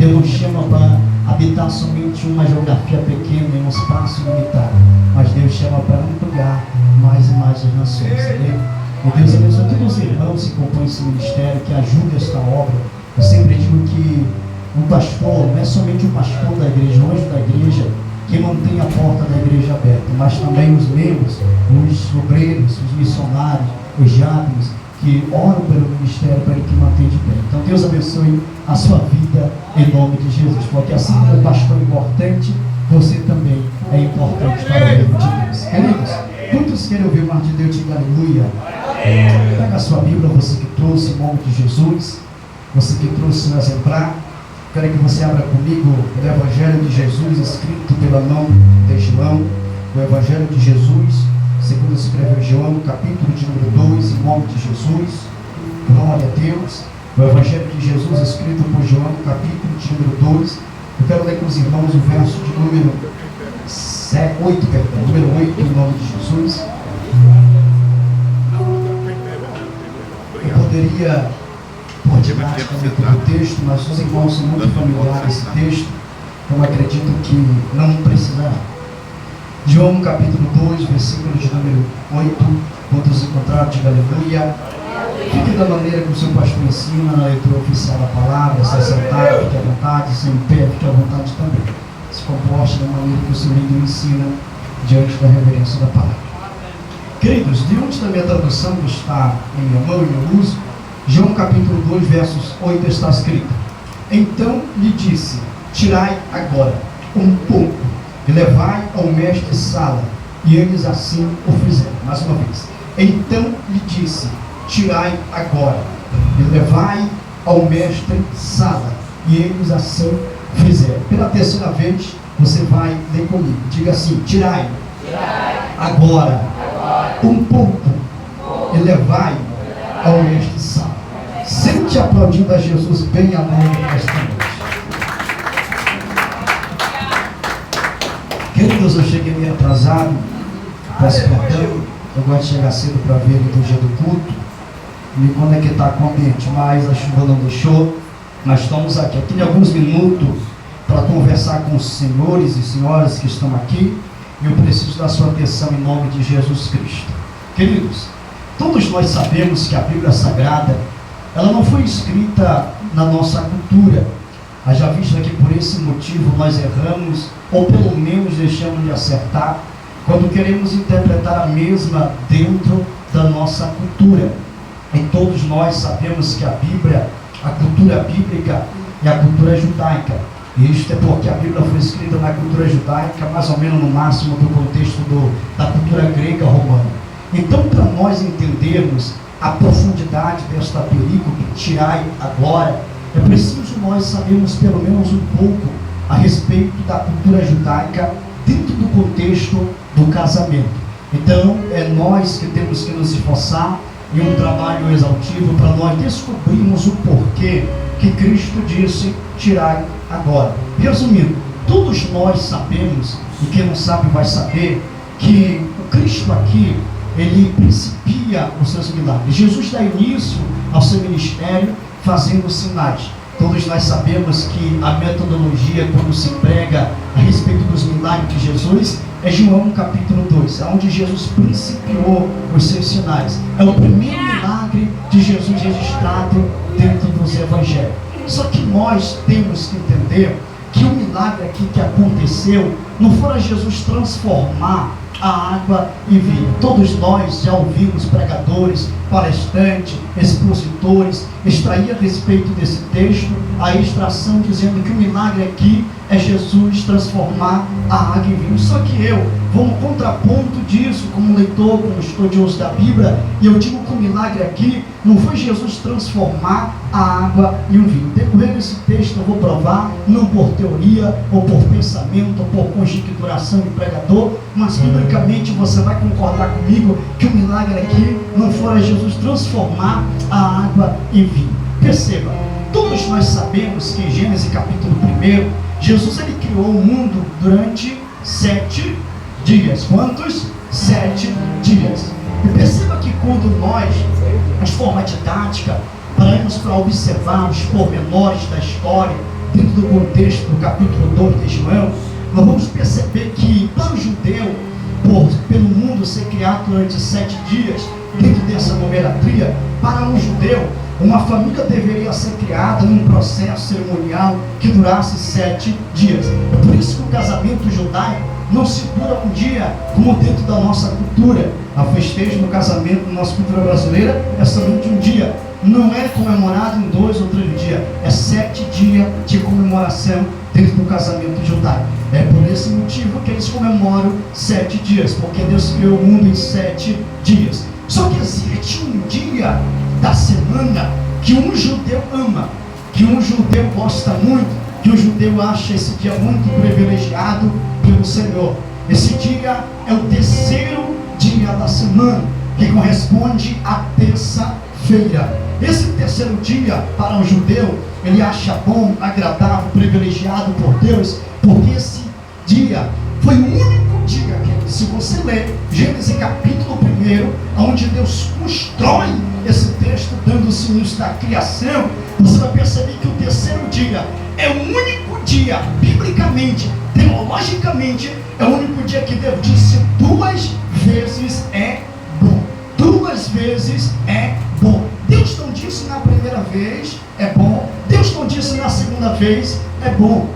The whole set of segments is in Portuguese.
Deus não chama para habitar somente uma geografia pequena, em um espaço limitado, mas Deus chama para ampliar mais e mais as nações. Amém? E Deus abençoe todos os irmãos que compõem esse ministério, que ajudam esta obra. Eu sempre digo que um pastor não é somente o pastor da igreja, o anjo da igreja, que mantém a porta da igreja aberta, mas também os membros, os obreiros, os missionários, os diáconos, que oram pelo ministério para ele que mantém de pé. Então Deus abençoe a sua vida em nome de Jesus, porque assim como o pastor é importante, você também é importante para o reino de Deus. Queridos, quantos querem ouvir mais de Deus? Diga aleluia. Pega a sua Bíblia, você que trouxe em nome de Jesus, você que trouxe um exemplar. Quero que você abra comigo o Evangelho de Jesus, escrito pela mão de João. O Evangelho de Jesus, segundo escreveu João, capítulo de número 2, em nome de Jesus. Glória a Deus. O Evangelho de Jesus, escrito por João, capítulo de número 2. Eu quero ler com os irmãos o verso de número 8, número 8, em nome de Jesus. Eu poderia por didática do texto, mas os irmãos são muito familiares com esse texto, então acredito que não precisará. João capítulo 2, versículo de número 8, quando se encontrar, diga aleluia. Fique da maneira que o seu pastor ensina, na leitura oficial da palavra, se assentar, fique à vontade, se em pé, fique à vontade também. Se comporte da maneira que o seu líder ensina, diante da reverência da palavra. Queridos, diante da minha tradução que está em minha mão e eu uso, João capítulo 2, versos 8 está escrito: então lhe disse, tirai agora um pouco e levai ao mestre Sala. E eles assim o fizeram. Mais uma vez. Então lhe disse, tirai agora e levai ao mestre Sala. E eles assim fizeram. Pela terceira vez, você vai ler comigo. Diga assim, tirai agora um pouco e levai ao mestre Sala. Sente aplaudindo a Jesus bem alegre nesta noite. Queridos, eu cheguei meio atrasado, peço perdão, eu gosto de chegar cedo para ver a liturgia do culto, me conectar com o ambiente, mas a chuva não deixou. Nós estamos aqui. Eu tenho alguns minutos para conversar com os senhores e senhoras que estão aqui, e eu preciso da sua atenção em nome de Jesus Cristo. Queridos, todos nós sabemos que a Bíblia Sagrada, ela não foi escrita na nossa cultura. Já visto que por esse motivo nós erramos, ou pelo menos deixamos de acertar, quando queremos interpretar a mesma dentro da nossa cultura. E todos nós sabemos que a Bíblia, a cultura bíblica é a cultura judaica. E isto é porque a Bíblia foi escrita na cultura judaica, mais ou menos no máximo do contexto da cultura grega romana. Então, para nós entendermos a profundidade desta perícope, tirai agora, é preciso nós sabermos pelo menos um pouco a respeito da cultura judaica dentro do contexto do casamento. Então, é nós que temos que nos esforçar em um trabalho exaustivo para nós descobrirmos o porquê que Cristo disse, tirai agora. Resumindo, todos nós sabemos, e quem não sabe vai saber, que o Cristo aqui, ele principia os seus milagres. Jesus dá início ao seu ministério fazendo sinais. Todos nós sabemos que a metodologia, quando se prega a respeito dos milagres de Jesus, é João capítulo 2, onde Jesus principiou os seus sinais. É o primeiro milagre de Jesus registrado dentro dos evangelhos. Só que nós temos que entender que o milagre aqui que aconteceu não foi Jesus transformar a água em vinho. Todos nós já ouvimos pregadores, palestrantes, expositores extrair a respeito desse texto a extração dizendo que o milagre aqui é Jesus transformar a água em vinho. Só que eu vou no contraponto disso, como leitor, como estudioso da Bíblia, e eu digo que o milagre aqui não foi Jesus transformar a água em um vinho. Decorrendo esse texto eu vou provar, não por teoria, ou por pensamento, ou por conjecturação de pregador, mas biblicamente você vai concordar comigo que o milagre aqui não foi Jesus transformar a água em vinho. Perceba, todos nós sabemos que em Gênesis capítulo 1, Jesus ele criou o mundo durante 7 dias. Quantos? 7 dias. E perceba que quando nós, de forma didática, paramos para observar os pormenores da história dentro do contexto do capítulo 2 de Joel, nós vamos perceber que para o judeu, pelo mundo ser criado durante 7 dias, dentro dessa numeratria, para um judeu, uma família deveria ser criada num processo cerimonial que durasse 7 dias. É por isso que o casamento judaico não se dura um dia, como dentro da nossa cultura. A festejo no casamento, na nossa cultura brasileira, é somente um dia. Não é comemorado em 2 ou 3 dias. É 7 dias de comemoração dentro do casamento judaico. É por esse motivo que eles comemoram 7 dias, porque Deus criou o mundo em 7 dias. Só que existe um dia da semana que um judeu ama, que um judeu gosta muito, que o judeu acha esse dia muito privilegiado pelo Senhor. Esse dia é o terceiro dia da semana, que corresponde à terça-feira. Esse terceiro dia, para o judeu, ele acha bom, agradável, privilegiado por Deus, porque esse dia foi o único dia que, se você ler Gênesis capítulo 1, onde Deus constrói esse texto, dando-se início da criação, você vai perceber que o terceiro dia é o único dia, biblicamente, teologicamente, é o único dia que Deus disse 2 vezes é bom. 2 vezes é bom. Deus não disse na primeira vez é bom, Deus não disse na segunda vez é bom,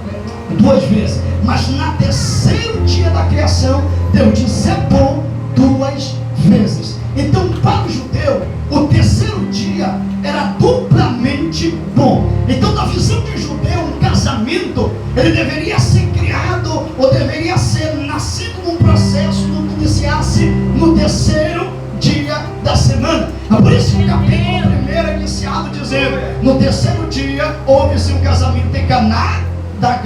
2 vezes, mas na terceiro dia da criação, Deus disse é bom 2 vezes. Então, para o judeu, o terceiro dia era duplamente bom. Então, na visão de um judeu, um casamento, ele deveria ser criado, ou deveria ser nascido num processo que iniciasse no terceiro dia da semana. É por isso que o capítulo 1 é iniciado dizendo: no terceiro dia houve-se um casamento em Caná da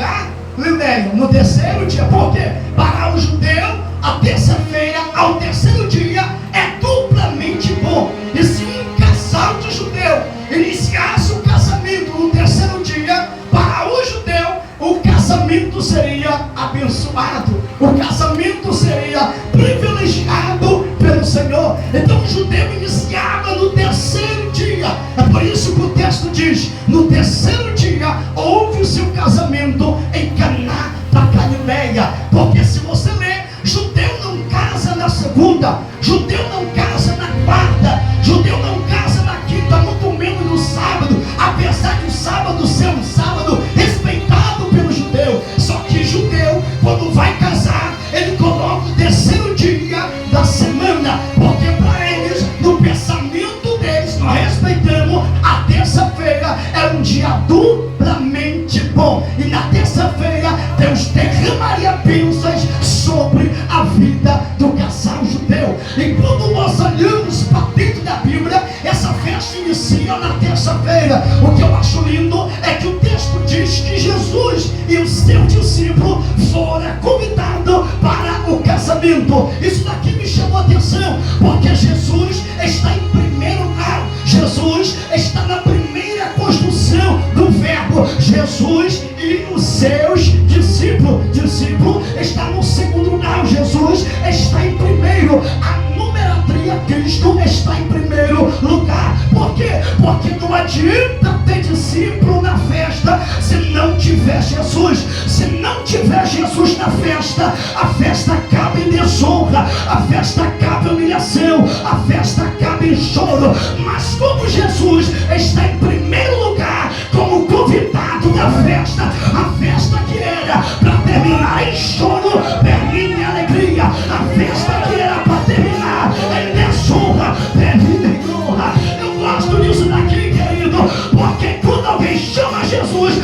Galileia. No terceiro dia, por quê? Para o judeu, a terça-feira ao terceiro dia é duplamente bom. E se um casal de judeu iniciasse o casamento no terceiro dia, para o judeu o casamento seria abençoado, o casamento seria privilegiado pelo Senhor. Então o judeu iniciava no terceiro dia. É por isso que o texto diz: no terceiro dia houve-se um casamento em Caná da Galileia. Porque se você ler, judeu não casa na segunda, judeu não casa na quarta, judeu não casa na quinta, muito menos no sábado, apesar de o sábado ser um sábado respeitado pelo judeu. Só que judeu, quando vai casar, ele coloca o terceiro dia da semana, porque para eles, no pensamento deles, nós respeitamos a terça-feira, é um dia duplamente bom. E na terça-feira Deus derramaria bênçãos sobre a vida do casal judeu. E quando nós olhamos para dentro da Bíblia, essa festa inicia na terça-feira. O que eu acho lindo é que o texto diz que Jesus e o seu discípulo foram convidados para o casamento. Isso daqui me chamou a atenção, porque Jesus está em primeiro lugar. Jesus está na primeira construção do verbo. Jesus e os seus discípulos. Discípulo está no segundo lugar. Jesus está em primeiro. A numeratria Cristo está em primeiro lugar. Por quê? Porque não adianta ter discípulo na festa se não tiver Jesus. Se não tiver Jesus na festa, a festa acaba em desonra, a festa acaba em humilhação, a festa acaba em choro. Mas como Jesus está em primeiro lugar como convidado da festa, a festa que era para terminar em choro termina em alegria. A festa que era para terminar em desonra termina em honra. Eu gosto disso daqui, querido, porque quando alguém chama Jesus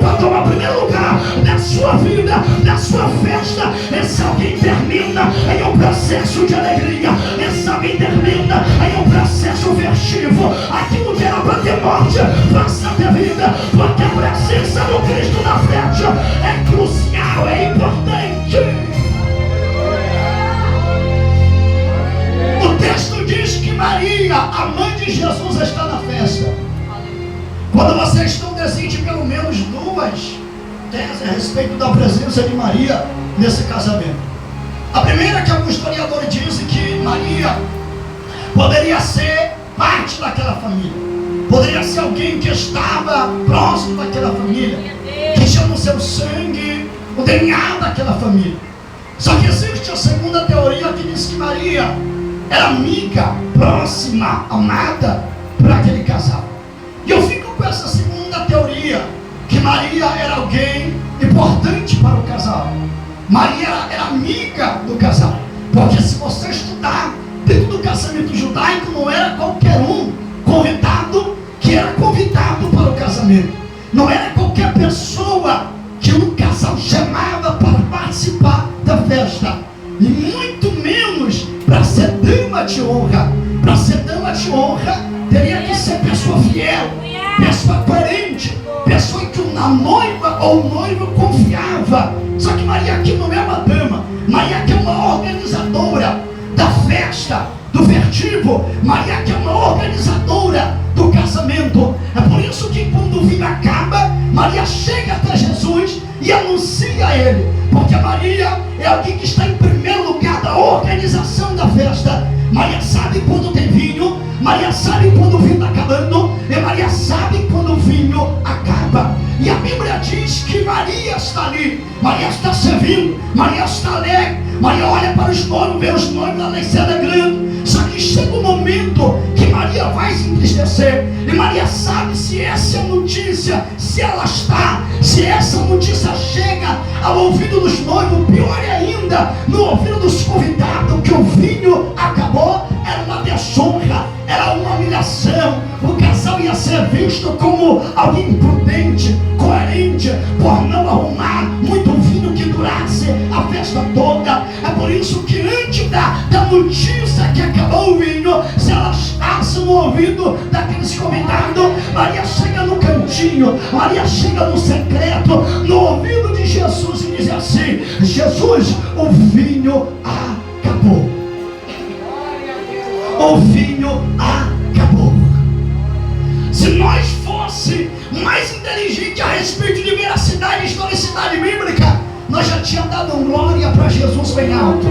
para tomar primeiro lugar na sua vida, na sua festa, esse alguém termina em um processo de alegria, esse alguém termina em um processo festivo. Aquilo que era para ter morte passa a ter vida, porque a presença do Cristo na festa é crucial, é importante. O texto diz que Maria, a mãe de Jesus, está na festa. Quando vocês estão decidem pelo menos 2 teses a respeito da presença de Maria nesse casamento. A primeira, que alguns historiadores dizem que Maria poderia ser parte daquela família, poderia ser alguém que estava próximo daquela família. DNA daquela família. Só que existe a segunda teoria que diz que Maria era amiga, próxima, amada por aquele casal. E eu fico com essa segunda teoria, que Maria era alguém importante para o casal. Maria era amiga do casal. Porque se você estudar dentro do casamento judaico, não era qualquer um convidado que era convidado para o casamento. Não era qualquer pessoa que o casal chamava para participar da festa. E muito menos para ser dama de honra. Para ser dama de honra, teria que ser pessoa fiel, pessoa coerente, pessoa que a noiva ou o noivo confiava. Só que Maria aqui não é uma dama. Maria aqui é uma organizadora da festa, do fertivo. Maria aqui é uma organizadora do casamento. É por isso que quando o vinho acaba, Maria chega até Jesus e anuncia a ele. Porque Maria é alguém que está em primeiro lugar da organização da festa. Maria sabe quando tem vinho, Maria sabe quando o vinho está acabando, e Maria sabe quando o vinho acaba. E a Bíblia diz que Maria está ali, Maria está servindo, Maria está alegre. Maria olha para os noivos, vê os noivos ali se alegrando. Só que chega um momento que Maria vai se entristecer, e Maria sabe se essa notícia, se ela está, se essa notícia chega ao ouvido dos noivos, pior ainda, no ouvido dos convidados, que o vinho acabou, era uma desonra, era uma humilhação. O casal ia ser visto como alguém imprudente, coerente, por não arrumar muito vinho que durasse a festa toda. É por isso que antes da notícia que acabou o vinho, se ela estasse no ouvido daqueles convidados, Maria chega no cantinho, Maria chega no secreto, no ouvido de Jesus e diz assim: Jesus, o vinho acabou. O vinho acabou. Se nós fosse mais inteligente a respeito de veracidade e historicidade bíblica, nós já tínhamos dado glória para Jesus bem alto.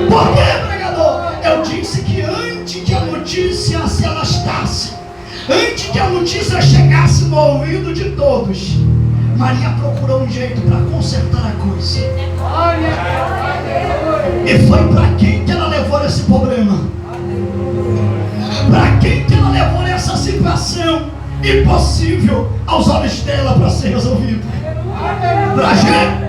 Por quê, pregador? Eu disse que antes que a notícia se alastrasse, antes que a notícia chegasse no ouvido de todos, Maria procurou um jeito para consertar a coisa. E foi para quem que ela levou esse problema? Para quem que ela levou essa situação impossível aos olhos dela para ser resolvida? Para gente.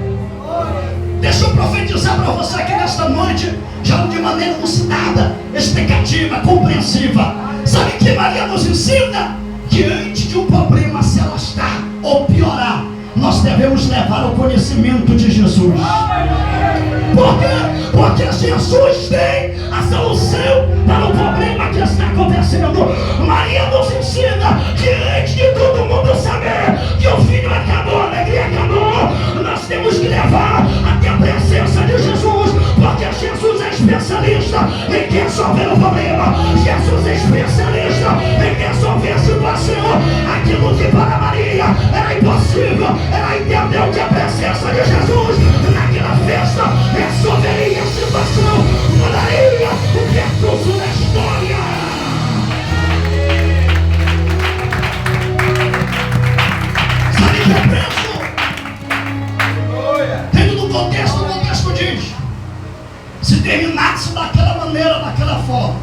Deixa eu profetizar para você aqui nesta noite, já de maneira elucidada, explicativa, compreensiva. Sabe que Maria nos ensina? Que antes de um problema se alastrar ou piorar, nós devemos levar ao conhecimento de Jesus. Por quê? Porque Jesus tem a solução para o problema que está acontecendo. Maria nos ensina que antes de todo mundo saber que o vinho acabou, a alegria acabou, nós temos que levar até a presença de Jesus. Porque Jesus é especialista em resolver o problema. Jesus é especialista em resolver a situação. Aquilo que para Maria era impossível, ela entendeu que a presença de Jesus naquela festa resolveria a situação, mudaria o percurso da história. Sabe o que eu penso? Dentro do contexto, o contexto diz: se terminasse daquela maneira, daquela forma,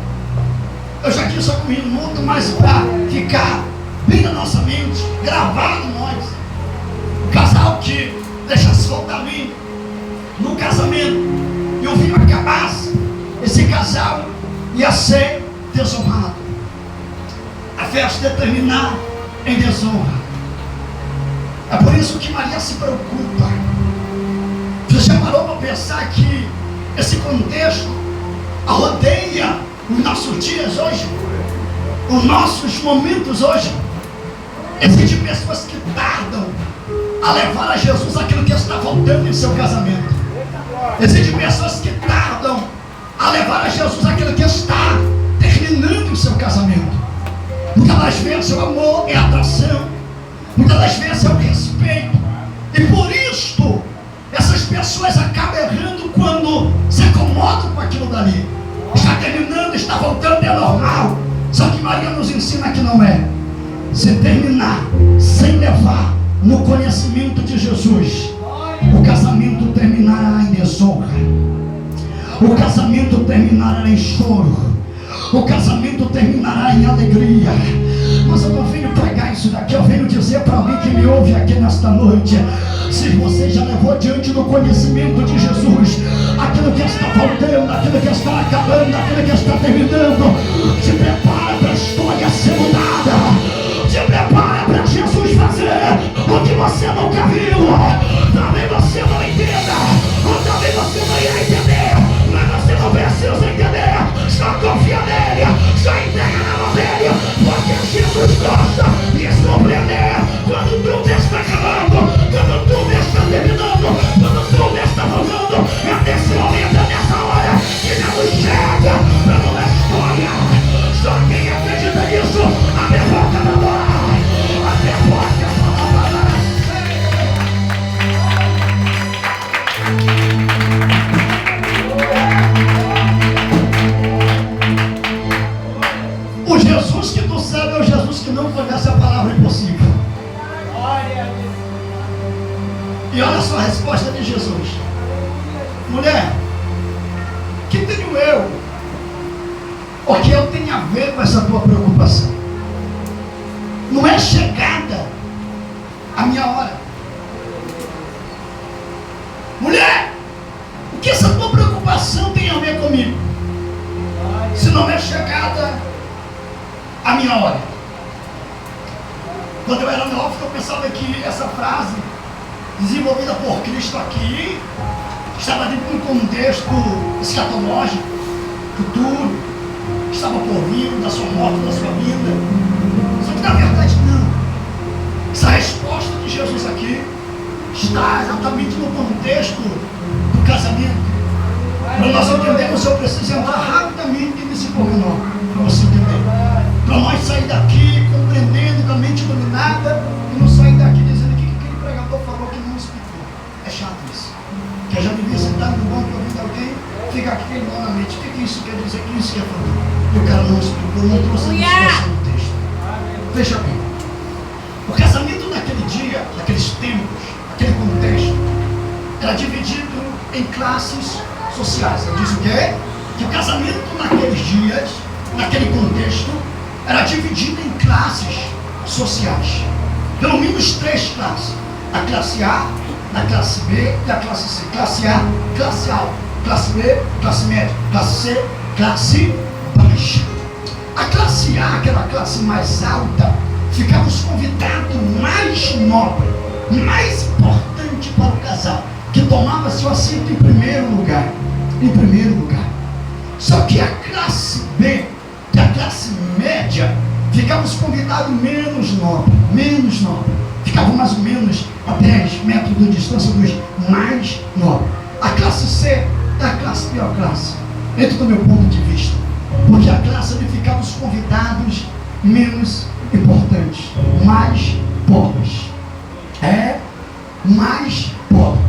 eu já quis algum minuto, mas para ficar bem na nossa mente, gravado em nós, o casal que deixasse faltar vinho no casamento e o vinho acabasse, esse casal ia ser desonrado. A festa ia terminar em desonra. É por isso que Maria se preocupa. Você já parou para pensar que esse contexto rodeia os nossos dias hoje, os nossos momentos hoje? Existem pessoas que tardam a levar a Jesus aquilo que está faltando em seu casamento. Existem pessoas que tardam a levar a Jesus aquilo que está terminando em seu casamento. Muitas das vezes o amor é a atração, muitas das vezes é o respeito, e por isto essas pessoas acabam errando quando se acomodam com aquilo dali. Está terminando, está voltando, é normal. Só que Maria nos ensina que não é. Se terminar sem levar no conhecimento de Jesus, o casamento desonra. O casamento terminará em choro. O casamento terminará em alegria. Mas eu não venho pregar isso daqui. Eu venho dizer para alguém que me ouve aqui nesta noite: se você já levou diante do conhecimento de Jesus aquilo que está faltando, aquilo que está acabando, aquilo que está terminando, se prepara para a história ser mudada. Se prepara para Jesus fazer o que você nunca viu. Talvez você não entenda, ou talvez você não ia entender, mas você não precisa entender. Só confia nele, só entrega na mão dele, porque Jesus gosta de surpreender. Quando tudo está acabando, quando tudo está terminando, quando tudo está voltando, é nesse momento, é nessa hora que Jesus chega para mudar a história. Só quem acredita nisso, abre a boca da dor. Abre a boca da dor. O Jesus que tu sabe é o Jesus que não conhece a palavra impossível. E olha só a resposta de Jesus: mulher, que tenho eu? O que eu tenho a ver com essa tua preocupação? Não é chegada a minha hora. Mulher, o que essa tua preocupação tem a ver comigo? Se não é chegada a minha hora. Quando eu era novo, eu pensava que essa frase, desenvolvida por Cristo aqui, estava dentro de um contexto escatológico, futuro, que estava por vir, da sua morte, da sua vida. Só que na verdade não. Essa resposta de Jesus aqui está exatamente no contexto do casamento. Para nós entendermos, eu preciso entrar rapidamente nesse pormenor, para você entender. Para nós sair daqui compreendendo, com a mente iluminada, e não sair daqui dizendo que aquele pregador falou que não explicou. É chato isso. Que eu já devia sentar no banco ouvindo alguém, ficar aqui queimando na mente. O que isso quer dizer? O que isso quer falar? E o cara não explicou, não trouxe a explicação do texto. Veja bem. O casamento naquele dia, naqueles tempos, naquele contexto, era dividido em classes sociais. Ele diz o quê? Que o casamento naqueles dias, naquele contexto, era dividido em classes sociais. Pelo menos 3 classes: a classe A, a classe B e a classe C. Classe A, classe alta; classe B, classe média; classe C, classe baixa. A classe A, que era a classe mais alta, ficava os convidados mais nobres, mais importante para o casal, que tomava seu assento em primeiro lugar. Em primeiro lugar. Só que a classe B, que é a classe média, ficavam os convidados menos nobres, ficavam mais ou menos a 10 metros de distância dos mais nobres. A classe C é a classe pior classe, dentro do meu ponto de vista, porque a classe onde ficavam os convidados menos importantes, mais pobres. Mais pobre.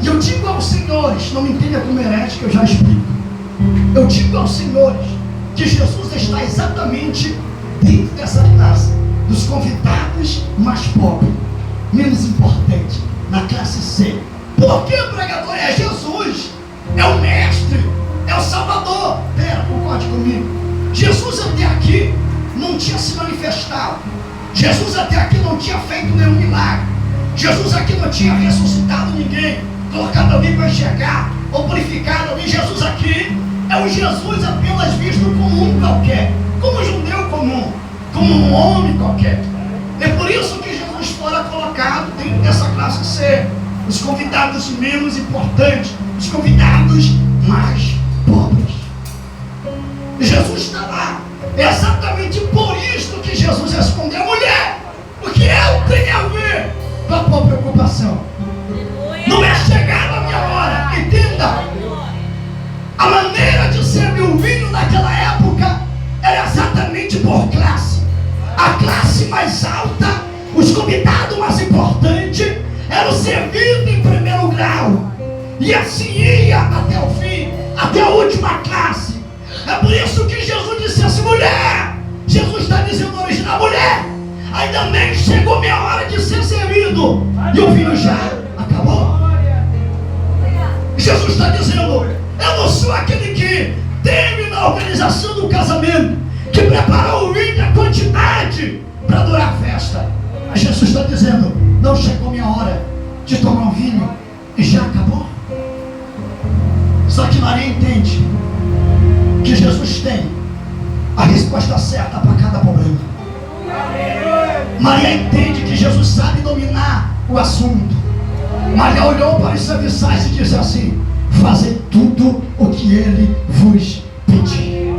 E eu digo aos senhores, não me entenda como herege, que eu já explico. Eu digo aos senhores que Jesus está exatamente dentro dessa classe, dos convidados mais pobres, menos importantes, na classe C. Por que, pregador? É Jesus, é o mestre, é o salvador. Pera, concorde comigo. Jesus até aqui não tinha se manifestado. Jesus até aqui não tinha feito nenhum milagre. Jesus aqui não tinha ressuscitado ninguém, colocado alguém para enxergar, ou purificado alguém. Jesus aqui é um Jesus apenas visto como um qualquer, como um judeu comum, como um homem qualquer. É por isso que Jesus fora colocado dentro dessa classe C, os convidados menos importantes, os convidados mais pobres. Jesus está lá. É exatamente por isso que Jesus respondeu: mulher, o que eu tenho a ver com a tua preocupação? Não é chegada a minha hora. Entenda. A maneira de servir o vinho naquela época era exatamente por classe. A classe mais alta, os convidados mais importantes, eram servidos em primeiro grau, e assim ia até o fim, até a última classe. É por isso que Jesus disse assim: mulher, Jesus está dizendo no original: mulher, ainda nem chegou minha hora de ser servido, e o vinho já acabou. Jesus está dizendo: eu não sou aquele que teme na organização do casamento, que preparou o vinho e a quantidade para durar a festa. Mas Jesus está dizendo: não chegou minha hora de tomar um vinho e já acabou. Só que Maria entende que Jesus tem a resposta certa para cada problema. Maria entende que Jesus sabe dominar o assunto. Maria olhou para os serviçais e disse assim: fazei tudo o que ele vos pedir.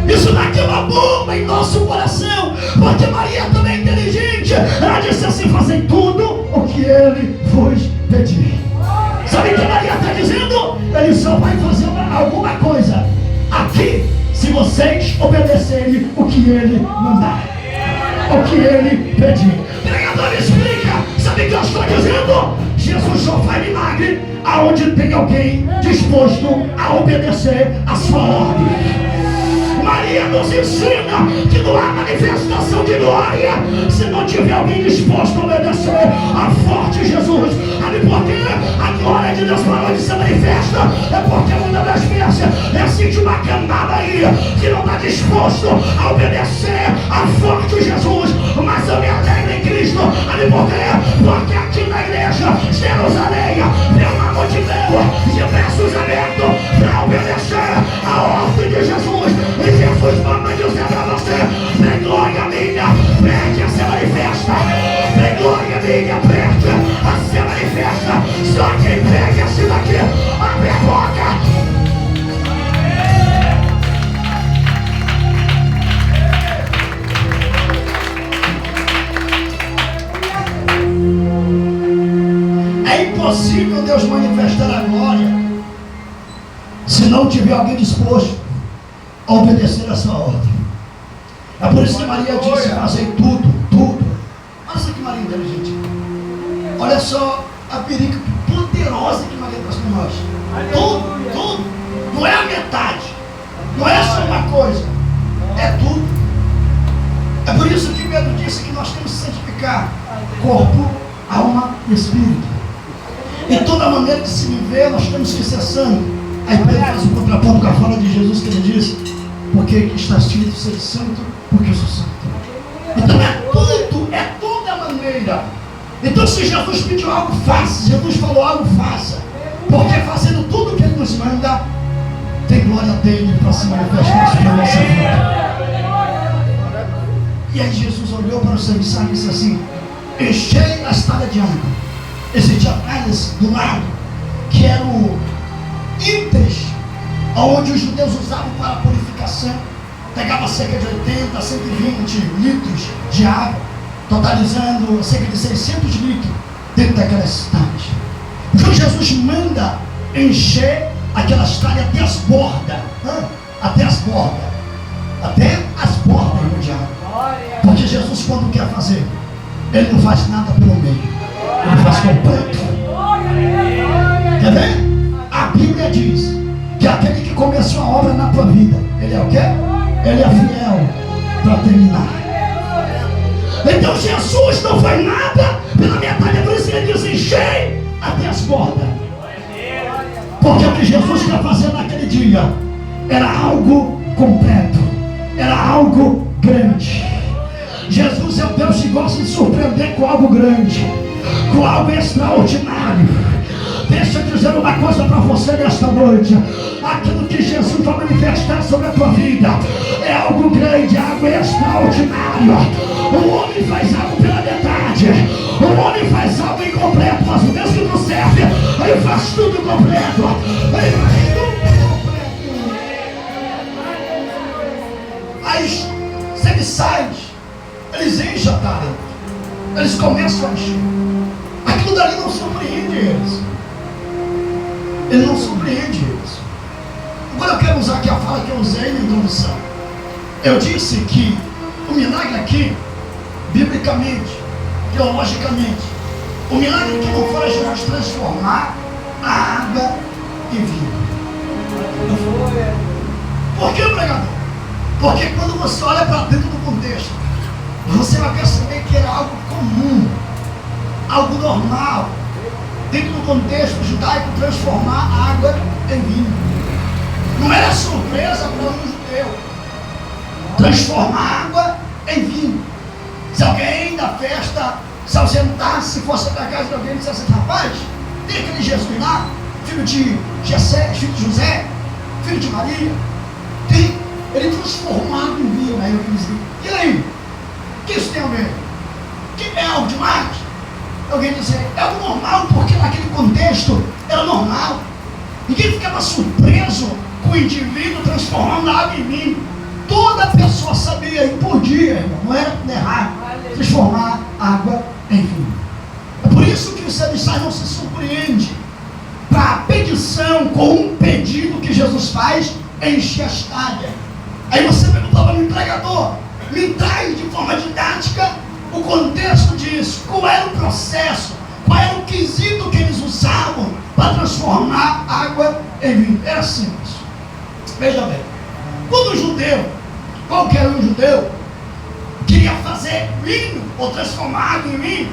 Isso daqui é uma bomba em nosso coração, porque Maria também é inteligente. Ela disse assim: fazei tudo o que ele vos pedir. Sabe o que Maria está dizendo? Ele só vai fazer alguma coisa aqui se vocês obedecerem o que ele mandar, o que ele pedir. Pregador, explica. Sabe o que eu estou dizendo? Jesus só faz milagre aonde tem alguém disposto a obedecer a sua ordem. Maria nos ensina que não há manifestação de glória se não tiver alguém disposto a obedecer a forte Jesus. Sabe por quê? A glória de Deus parou de ser manifesta é porque uma das vezes existe uma camada aí que não está disposto a obedecer a forte Jesus. Mas eu me alegro em Cristo. Sabe por quê? Porque aqui na igreja Jerusalém tem uma multidão de braços abertos para obedecer a ordem de Jesus. E Jesus manda dizer para você: vem glória minha, pede a ser manifesta. Vem glória minha, pede a ser manifesta. Só quem pede assim daqui, abre a boca. É impossível Deus manifestar a glória se não tiver alguém disposto a obedecer a sua ordem. É por isso que Maria disse: fazei tudo. Olha só que Maria inteligente. Olha só a perigo poderosa que Maria trouxe para nós. Tudo. Não é a metade. Não é só uma coisa. É tudo. É por isso que Pedro disse que nós temos que santificar corpo, alma e espírito. Em toda maneira de se viver, nós temos que ser santos. Aí Pedro faz um contraponto com a fala de Jesus, que ele diz: porque está escrito ser santo, porque eu sou santo. Então é toda maneira. Então se Jesus pediu algo, faça. Se Jesus falou algo, faça. Porque fazendo tudo o que ele nos manda, tem glória dele para se manifestar sobre a nossa vida. E aí Jesus olhou para os serviçais e disse assim: enchei a estada de água. Existia atrás do lado, que era o ínteres, onde os judeus usavam para a purificação. Pegava cerca de 80 a 120 litros de água, totalizando cerca de 600 litros dentro daquela estade. Então Jesus manda encher aquela estade até as bordas, até as bordas de água. Porque Jesus, quando quer fazer, ele não faz nada pelo meio, ele faz completo. Quer ver? A Bíblia diz que aquele que começou a obra na tua vida, ele é o quê? Ele é fiel para terminar. Então Jesus não faz nada pela metade, por isso ele diz: enchei até as bordas. Porque o que Jesus quer fazer naquele dia era algo completo, era algo grande. Jesus é o Deus que gosta de surpreender com algo grande, com algo extraordinário. Deixa eu dizer uma coisa para você nesta noite: aquilo que Jesus vai manifestar sobre a tua vida é algo grande, algo extraordinário. O homem faz algo pela metade, o homem faz algo incompleto, mas o Deus que nos serve, ele faz tudo completo. Ele faz tudo completo. Aí serviçais, eles enchem a talha, eles começam a encher. Aquilo dali não surpreende eles. Ele não surpreende eles. Agora eu quero usar aqui a fala que eu usei na introdução. Eu disse que o milagre aqui, biblicamente, teologicamente, o milagre que não foi Jesus transformar a água em vinho. Por que, pregador? Porque quando você olha para dentro do contexto, você vai perceber que era algo comum, algo normal. dentro do contexto judaico, transformar água em vinho. Não era surpresa para um judeu transformar água em vinho. Se alguém da festa se ausentasse, fosse para casa de alguém e dissesse: rapaz, tem aquele Jesus lá, filho de Jessé, filho de José, filho de Maria, tem, ele transformado em vinho. Aí eu disse: e aí? O que isso tem a ver? Que é algo demais? Alguém dizia: é algo normal, porque naquele contexto era normal. Ninguém ficava surpreso com o indivíduo transformando a água em vinho. Toda pessoa sabia e podia, irmão, não era errado, transformar água em vinho. É por isso que o Sadduceus não se surpreende para a petição, com um pedido que Jesus faz, encher as talhas. Aí você perguntava no pregador: me traz de forma didática o contexto disso, qual era o processo, qual era o quesito que eles usavam para transformar água em vinho. Era simples. Veja bem, quando um judeu, qualquer um judeu, queria fazer vinho ou transformar água em vinho,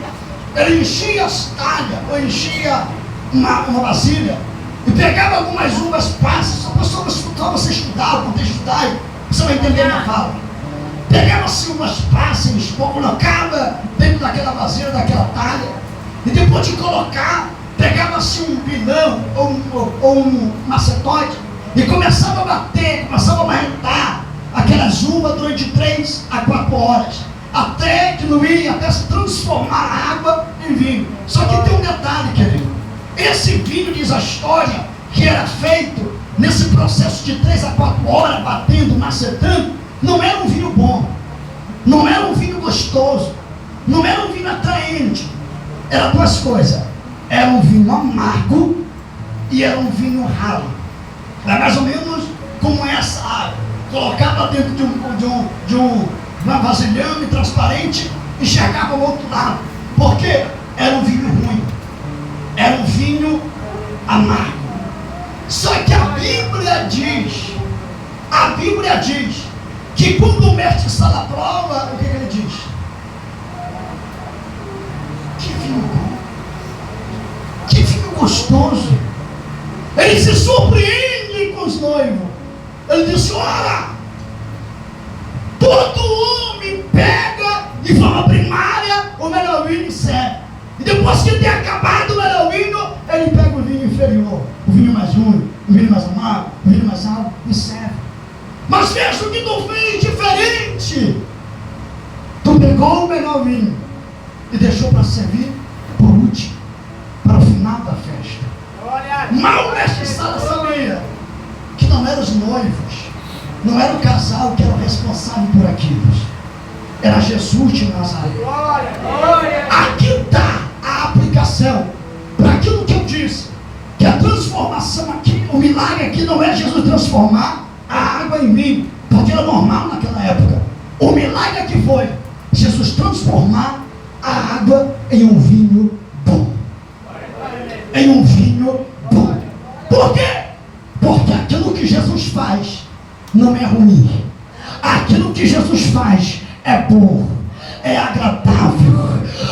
ele enchia as talhas ou enchia uma vasilha e pegava algumas uvas passas. Só você estudar o contexto judaico, você vai entender a minha fala. Pegava-se umas passas, colocava dentro daquela vasilha, daquela talha, e depois de colocar, pegava-se um pilão ou um macetoide e começava a bater, começava a marretar aquelas uvas durante 3 a 4 horas, até diluir, até se transformar a água em vinho. Só que tem um detalhe, querido: esse vinho, diz a história, que era feito nesse processo de 3 a 4 horas, batendo, macetando, não era um vinho bom, não era um vinho gostoso, não era um vinho atraente. Era 2 coisas: era um vinho amargo e era um vinho ralo. Era mais ou menos como essa água, colocava dentro de uma vasilhame transparente e chegava ao outro lado. Por quê? Era um vinho ruim, era um vinho amargo. Só que a Bíblia diz que quando o mestre Sala prova, o que ele diz? Que vinho bom, que vinho gostoso. Ele se surpreende com os noivos. Ele diz: ora, todo homem pega de forma primária o melhor vinho e serve. E depois que tem acabado o melhor vinho, ele pega o vinho inferior, o vinho mais ruim, o vinho mais amargo, o vinho mais alto e serve. Mas veja o que tu fez diferente. Tu pegou o melhor vinho e deixou para servir por último, para o final da festa. Mal o mestre Sala sabia que não eram os noivos, não era o casal que era o responsável por aquilo, era Jesus de Nazaré. Aqui está a aplicação para aquilo que eu disse, que a transformação aqui, o milagre aqui não é Jesus transformar a água em vinho, porque era normal naquela época. O milagre aqui foi Jesus transformar a água em um vinho bom, em um vinho bom. Por quê? Porque aquilo que Jesus faz não é ruim, aquilo que Jesus faz é bom, é agradável.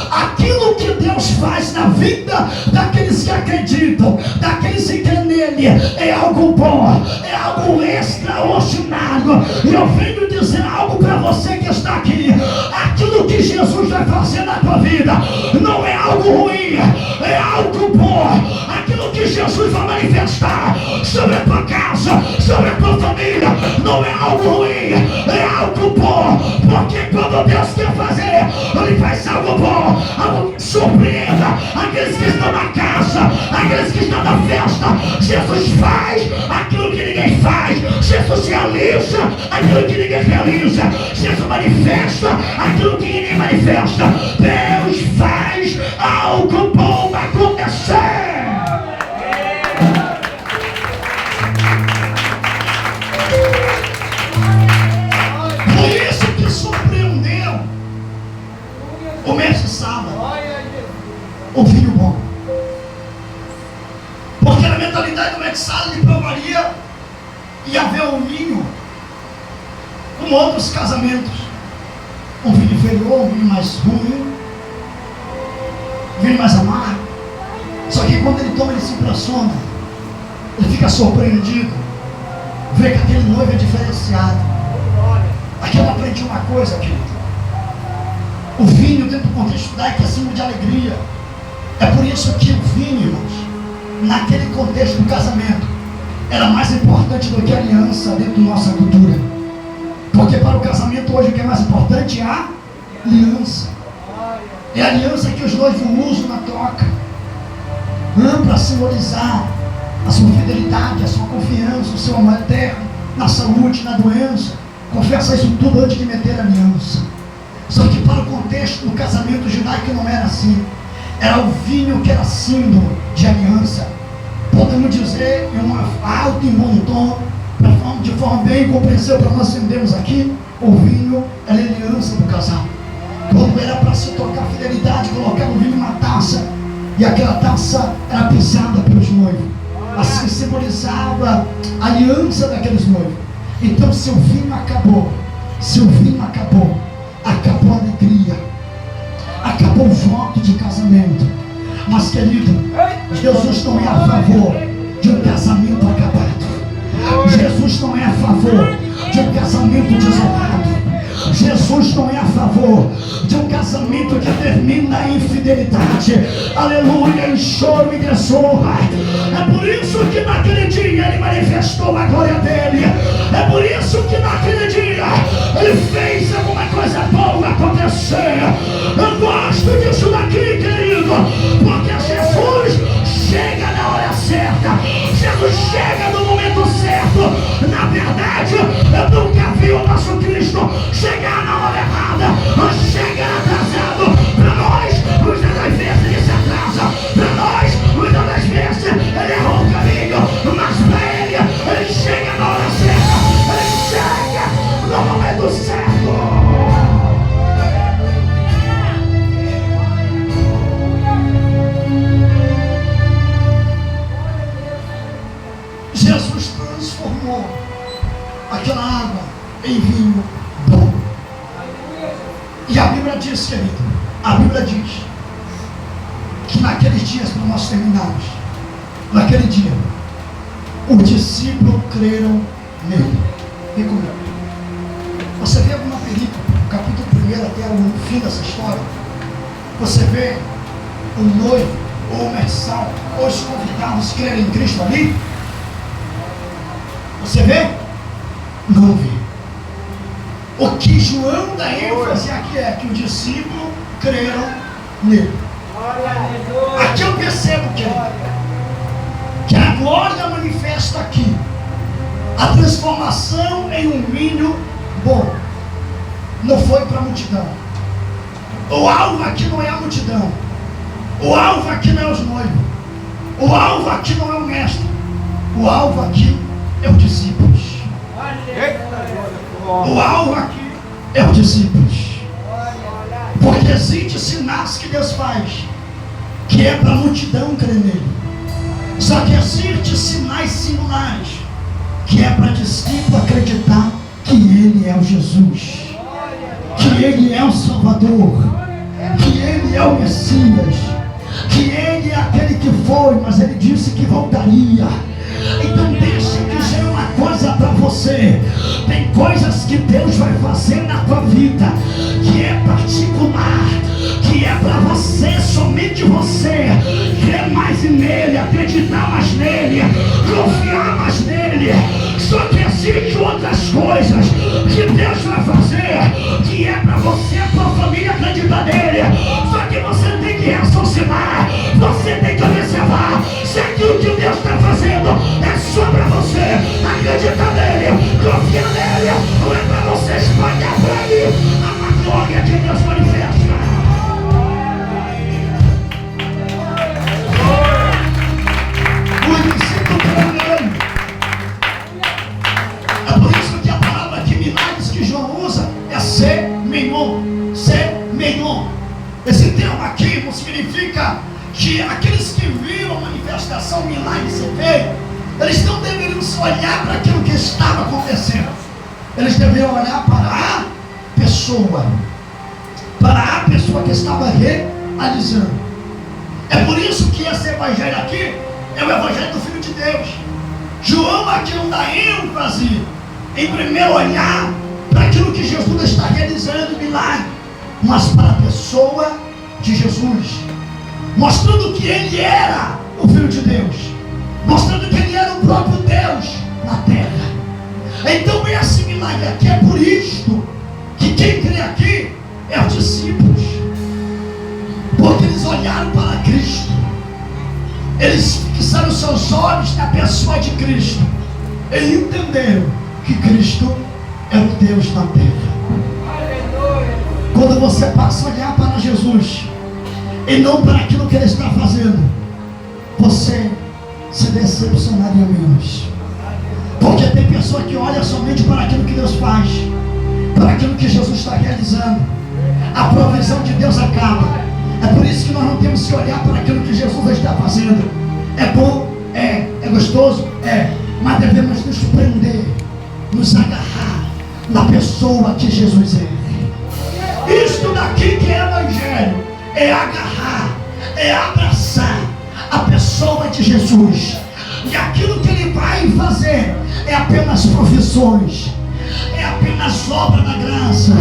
Aquilo que Deus faz na vida daqueles que acreditam, daqueles que creem nele, é algo bom, é algo extraordinário. E eu venho dizer algo para você que está aqui: aquilo que Jesus vai fazer na tua vida não é algo ruim, é algo bom. Aquilo que Jesus vai manifestar sobre a tua casa, sobre a tua família, não é algo ruim, é algo bom. Porque quando Deus quer fazer, Ele faz algo bom, algo que surpreenda aqueles que estão na casa, aqueles que estão na festa. Jesus faz aquilo que ninguém faz, Jesus realiza aquilo que ninguém realiza, Jesus manifesta aquilo que ninguém manifesta. Deus faz algo bom acontecer. Por isso que surpreendeu o mestre Sala, o vinho bom. Porque na mentalidade do mestre Sala, ele provaria e haver um vinho como outros casamentos, um vinho inferior, um vinho mais ruim, um vinho mais amargo. Só que que quando ele toma, ele se impressiona. Ele fica surpreendido. Vê que aquele noivo é diferenciado. Aqui eu aprendi uma coisa, querido. O vinho, dentro do contexto judaico, é símbolo de alegria. É por isso que o vinho, irmãos, naquele contexto do casamento, era mais importante do que a aliança dentro da nossa cultura. Porque para o casamento hoje o que é mais importante é a aliança. É a aliança que os noivos usam na troca, para simbolizar a sua fidelidade, a sua confiança, o seu amor eterno, na saúde, na doença. Confessa isso tudo antes de meter a aliança. Só que para o contexto do casamento judaico não era assim. Era o vinho que era símbolo de aliança. Podemos dizer em uma alto e bom tom, de forma bem compreensível para nós entendermos aqui, o vinho era a aliança do casal. Quando era para se tocar fidelidade, colocava o vinho numa taça, e aquela taça era pisada pelos noivos. Assim simbolizava a aliança daqueles noivos. Então seu vinho acabou, acabou a alegria, acabou o voto de casamento. Mas querido, Jesus não é a favor de um casamento acabado. Jesus não é a favor de um casamento desonrado. Jesus não é a favor de um casamento que termina em infidelidade, aleluia, em choro e desonra. É por isso que naquele dia ele manifestou a glória dele. É por isso que naquele dia ele fez alguma coisa boa acontecer. Eu gosto disso daqui, querido, porque Jesus chega na hora certa. Jesus chega no momento certo. Na verdade, eu nunca vi o nosso Cristo chegar na hora errada, chegar atrasado. Para nós, muitas das vezes ele se atrasa. Para nós, muitas das vezes ele errou o caminho. Mas para ele chega na hora certa. Ele chega no momento certo. Jesus transformou aquela água em vinho bom. E a Bíblia diz, querido, a Bíblia diz que naqueles dias, para nós terminarmos, naquele dia, os discípulos creram nele. Vem comigo. Você vê alguma perícope, no capítulo 1 até o fim dessa história, você vê o noivo ou o mensal ou os convidados crerem em Cristo ali? Você vê? Não vê. O que João dá ênfase aqui é que os discípulos creram nele. Aqui eu percebo que a glória manifesta aqui a transformação em um vinho bom. Não foi para a multidão. O alvo aqui não é a multidão. O alvo aqui não é os noivos. O alvo aqui não é o mestre. O alvo aqui é os discípulos. O alvo aqui é os discípulos. Porque existem sinais que Deus faz, que é para a multidão crer nele. Só que existem sinais singulares, que é para discípulo acreditar que ele é o Jesus, que ele é o Salvador, que ele é o Messias, que ele é aquele que foi, mas ele disse que voltaria. Então deixa eu dizer uma coisa para você. Tem coisas que Deus vai fazer na tua vida que é particular, que é para você, somente você crer mais nele, acreditar mais nele, confiar mais nele. Só que existem outras coisas que Deus vai fazer que é para você, a tua família acreditar nele. Só que você tem que raciocinar, você tem que observar se aquilo que Deus está fazendo é só para você acreditar nele, confiar nele, ou é para você espalhar para ele a glória de Deus manifesta. O discípulo creu nele. É por isso que a palavra que milagres que João usa é semeion. Semeion. Esse termo aqui não significa que aqueles que viram a manifestação, milagre ser feito, eles não deveriam olhar para aquilo que estava acontecendo. Eles deveriam olhar para a pessoa que estava realizando. É por isso que esse evangelho aqui é o evangelho do Filho de Deus. João aqui não dá ênfase em primeiro olhar para aquilo que Jesus está realizando, milagre, mas para a pessoa de Jesus, mostrando que ele era o Filho de Deus, mostrando que ele era o próprio Deus na terra. Então esse milagre aqui é por isto que quem crê aqui é os discípulos, porque eles olharam para Cristo, eles fixaram seus olhos na pessoa de Cristo, eles entenderam que Cristo é o Deus na terra. Quando você passa a olhar para Jesus e não para aquilo que ele está fazendo, você se decepcionaria menos. Porque tem pessoa que olha somente para aquilo que Deus faz, para aquilo que Jesus está realizando. A provisão de Deus acaba. É por isso que nós não temos que olhar para aquilo que Jesus está fazendo. É bom? É gostoso? É. Mas devemos nos prender, nos agarrar na pessoa que Jesus é. Isto daqui que é evangelho, é agarrar, é abraçar a pessoa de Jesus. E aquilo que ele vai fazer é apenas provisões, é apenas obra da graça,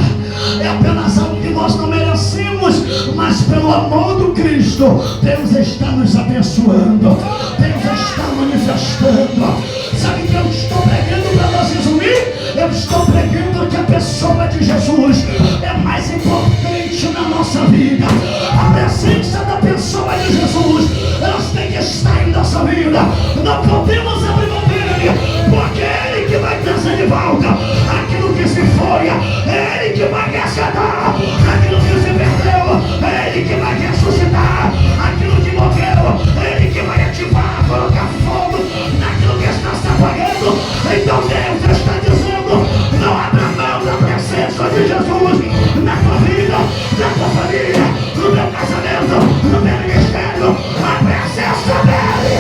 é apenas algo que nós não merecemos, mas pelo amor do Cristo, Deus está nos abençoando, Deus está manifestando. Sabe que eu estou pregando para nós resumir? Eu estou pregando que a pessoa de Jesus é mais importante na nossa vida. A presença da pessoa de Jesus, elas têm que estar em nossa vida. Não podemos abrir mão dele, porque é ele que vai trazer de volta aquilo que se foi, é ele que vai resgatar aquilo que se perdeu, é ele que vai ressuscitar aquilo que morreu, é ele que vai ativar, colocar fogo naquilo que está se apagando. Então Deus está dizendo: não abra mão da presença de Jesus na tua vida, na tua família, no teu casamento, no teu ministério. A presença dele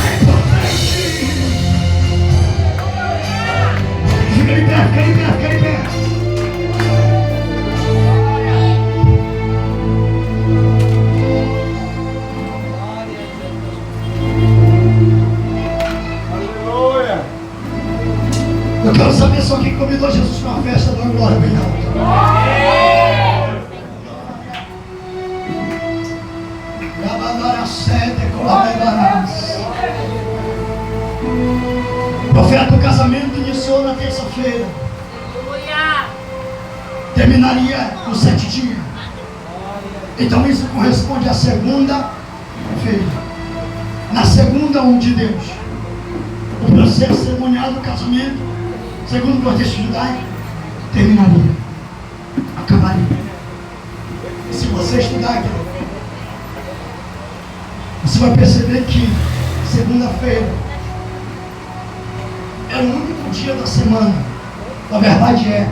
é importante. Fica de pé, fica de pé, fica de pé. Eu quero saber só quem convidou Jesus para uma festa da glória bem alta. O profeta do casamento iniciou na terça-feira, terminaria nos 7 dias. Então isso corresponde à segunda-feira. Na segunda, de Deus, o processo cerimonial do casamento, segundo o contexto judaico, terminaria, acabaria. E se você estudar aqui, você vai perceber que segunda-feira é o único dia da semana. Na verdade é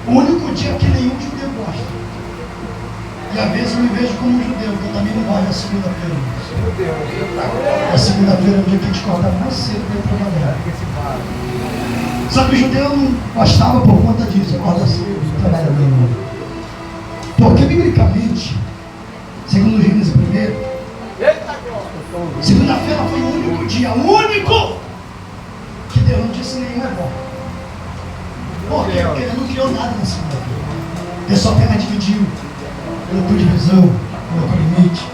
o único dia que nenhum judeu gosta. E às vezes eu me vejo como um judeu, porque eu também não gosto da segunda-feira. A segunda-feira é o dia que a gente acorda mais cedo para ir trabalhar. Só que o judeu não gostava por conta disso, acorda cedo e trabalha bem. Porque biblicamente, segundo o Gênesis 1, segunda-feira foi o único dia, o único que Deus não disse nenhum é bom. Por quê? Porque ele não criou nada na segunda-feira. Ele só apenas dividiu, colocou divisão, colocou limite.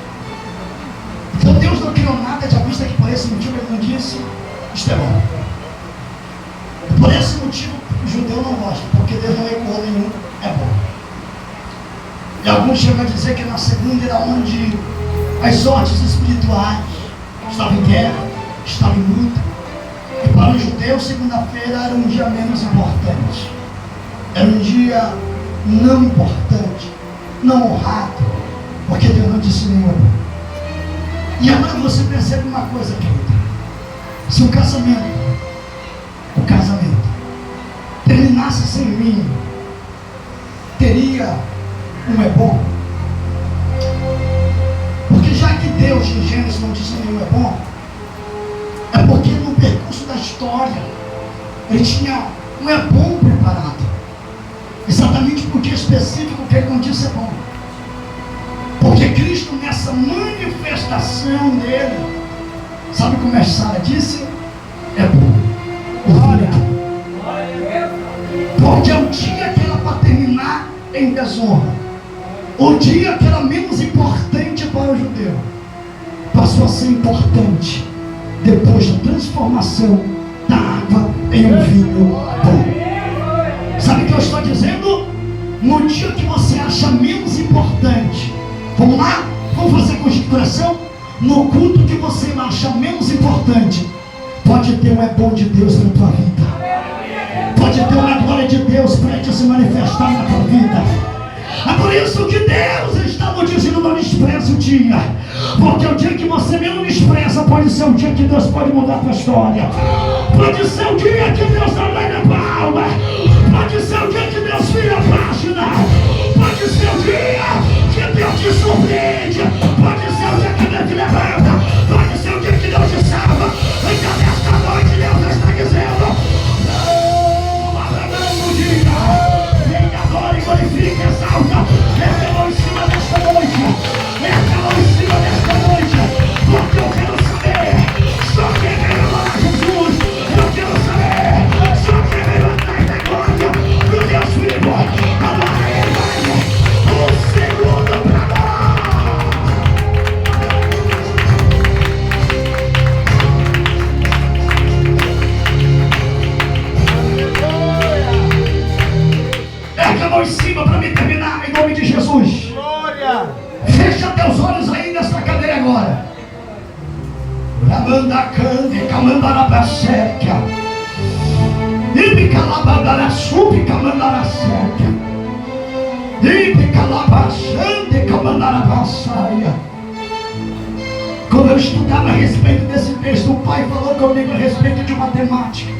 Então Deus não criou nada de vista que por esse motivo ele não disse isto é bom. E por esse motivo o judeu não gosta, porque Deus não ecoou nenhum é bom. E alguns chegam a dizer que na segunda era onde as sortes espirituais estavam em guerra, estavam em luta. E para o judeu, segunda-feira era um dia menos importante. Era um dia não importante, não honrado, porque Deus não disse nenhum. E agora você percebe uma coisa, querida. Se o casamento terminasse sem mim, teria um é bom? Porque já que Deus em Gênesis não disse nenhum é bom, é porque no percurso da história ele tinha um é bom preparado, exatamente porque específico que ele não disse é bom. Porque Cristo nessa manifestação coração dele. Sabe como a Sara disse? É bom. Porque é o dia que era para terminar em desonra, o dia que era menos importante para o judeu, passou a ser importante depois da transformação da água em um vinho bom. Sabe o que eu estou dizendo? No dia que você acha menos importante, vamos lá? Vamos fazer constituição? No culto que você acha menos importante, pode ter um é bom de Deus na tua vida. Pode ter uma glória de Deus para te se manifestar na tua vida. É por isso que Deus está nos dizendo: não despreze o dia. Porque o dia que você menos despreza pode ser o dia que Deus pode mudar a tua história. Pode ser o dia que Deus alegre a palma. Pode ser o dia que Deus vira a página. Pode ser o dia que Deus te surpreende. Pode ser o dia que Deus te levanta. Pode ser o dia que Deus te salva. Então nesta noite Deus está dizendo: venha agora e glorifique, exalta. Essa mão em cima desta noite. Essa mão em cima desta noite. Porque eu quero saber. Só quem veio adorar Jesus. Eu quero saber. Só quem veio atrás da glória do Deus vivo. Adora ele, vai. O segundo pra a mão em cima para me terminar, em nome de Jesus. Glória. Fecha teus olhos aí nesta cadeira agora. Ramanda cande, camandara baseca. Ibi calabandara subi, camandara seca. Ibi calabasande, camandara basaia. Quando eu estudava a respeito desse texto, o pai falou comigo a respeito de matemática.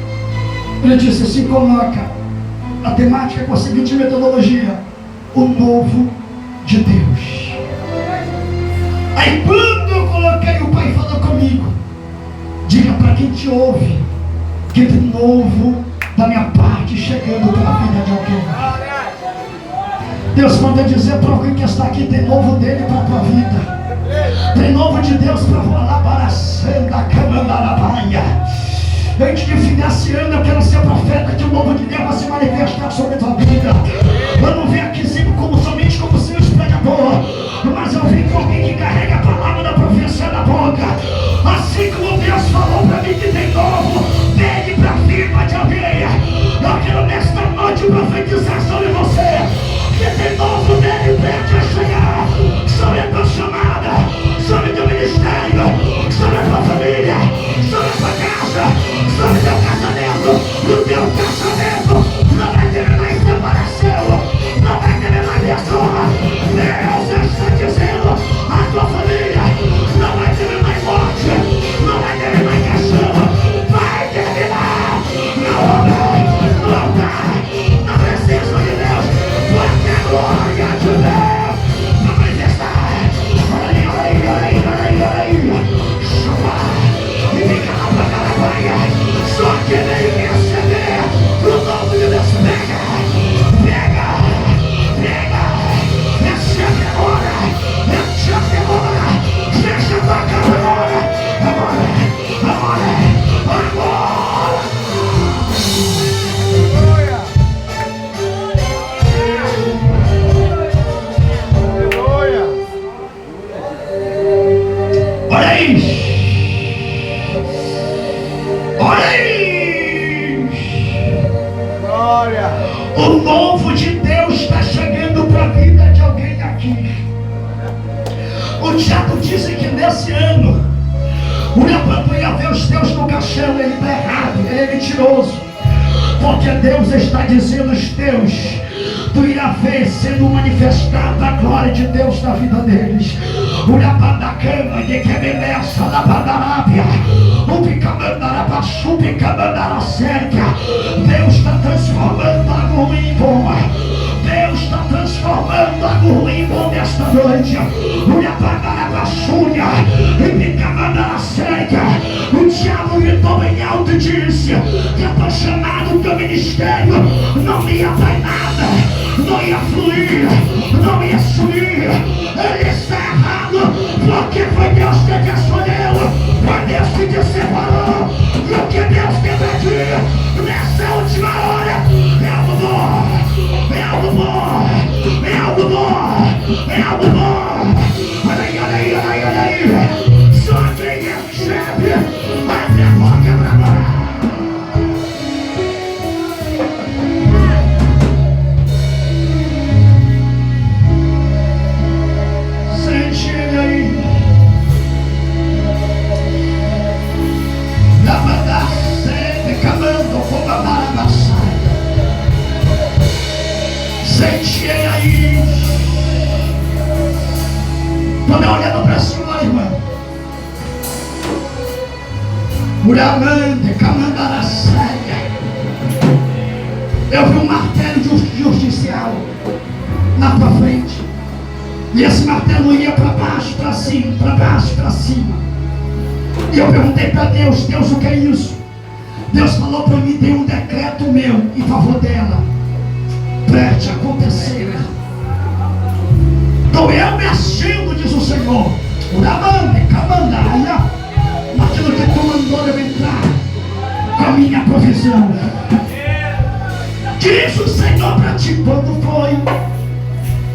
Ele disse assim: coloca a temática com a seguinte metodologia: o novo de Deus. Aí quando eu coloquei, o pai falou comigo: diga para quem te ouve que tem novo da minha parte chegando para a vida de alguém. Deus manda dizer para alguém que está aqui: tem novo dele para a tua vida. Tem novo de Deus para voar para a santa Camandarabaia. Antes de final desse ano, eu quero ser profeta que o novo de Deus vai se manifestar sobre a tua vida. Eu não vim aqui somente como simples pregador, mas eu vim com alguém que carrega a palavra da profecia na boca. Assim como Deus falou para mim que tem novo dele para a vida de alguém, eu quero nesta noite profetizar sobre você que tem novo dele para te chegar sobre a tua chamada, sobre o teu ministério, sobre a tua família, sobre a tua casa, sobre o teu casamento. O teu casamento não vai terminar em separação, não vai terminar em desonra. Deus está dizendo: a tua família não vai terminar em morte, não vai terminar em caixão, vai terminar no altar, na presença de Deus, porque a glória de Deus vai manifestar. E fica lá pra Caraguaia. Só que veio receber o novo de Deus. Pega, recebe agora, recebe agora, fecha tua casa agora, agora. Olha aí! Olha aí! Glória! O novo de Deus está chegando para a vida de alguém aqui. O diabo diz que nesse ano o levanto ia ver os teus no caixão. Ele está errado, ele é mentiroso. Porque Deus está dizendo: os teus, tu irá ver sendo manifestada a glória de Deus na vida deles. O labandacama de que beleza da bandarábia. O picamandarabassu, picamandaracéria. Deus está transformando algo ruim em bom. Deus está transformando algo ruim em bom nesta noite. O labandarabassúria e picamandaracéria. O diabo gritou bem alto e disse que eu estou chamado do ministério não ia dar nada, não ia fluir, não ia subir. Ele está errado, porque foi Deus te escolheu, foi Deus que te separou. E o que Deus tem pra ti nessa última hora é algo bom, é algo bom, é algo bom, é algo bom. Olha aí, olha aí, olha aí, olha aí. Só quem é chefe, abre a boca pra nós. Sente ele aí. La badasse, camando, como a marabaçaia. Sente ele aí. Toda olhando pra cima, irmão. Uramande, camandaraçaia. Eu vi um martelo justicial na tua frente. E esse martelo ia para baixo, para cima, para baixo, para cima. E eu perguntei para Deus, Deus, o que é isso? Deus falou para mim, tem um decreto meu em favor dela. Preste acontecer. Então eu me achando, diz o Senhor. Uramande, camandaia. Naquilo que tu mandou eu entrar com a minha provisão. Diz o Senhor para ti quando foi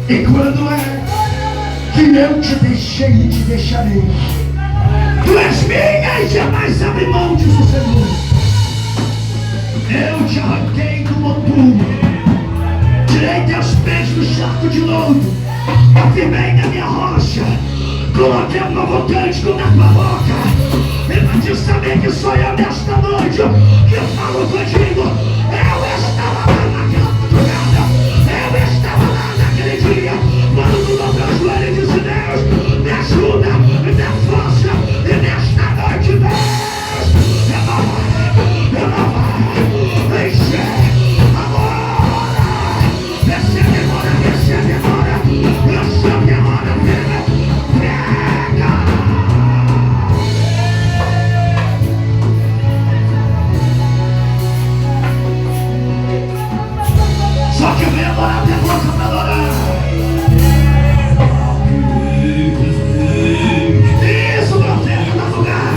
e quando é que eu te deixei e te deixarei. Tu és minha e jamais abre mão, diz o Senhor. Eu te arranquei do monturo, tirei teus pés do charco de lodo, afirmei na minha rocha, coloquei um novo cântico na tua boca. E pra te saber que sou eu nesta noite que eu falo contigo. Eu estava lá naquela madrugada, eu estava lá naquele dia, quando tu dobrou o joelho e disse: Deus, me ajuda, me dá força, e nesta noite, Deus, eu não vai encher agora. Recebe agora, recebe agora, recebe agora, pega. Só que vem agora, abre a boca pra adorar. Isso, meu tempo, dá lugar.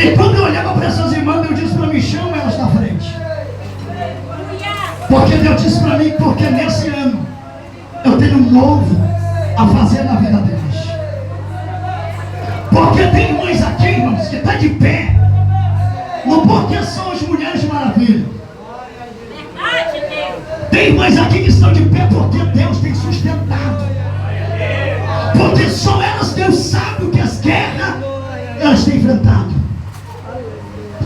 E quando eu olhava para essas irmãs, Deus disse para mim: chama elas na frente. Porque Deus disse para mim, porque nesse ano eu tenho um novo a fazer na vida deles. Porque tem irmãs aqui, irmãos, que está de pé, não Porque são as mulheres maravilha. Tem irmãs aqui que estão de pé porque Deus tem sustentado. Porque só elas, Deus sabe o que as guerras elas têm enfrentado.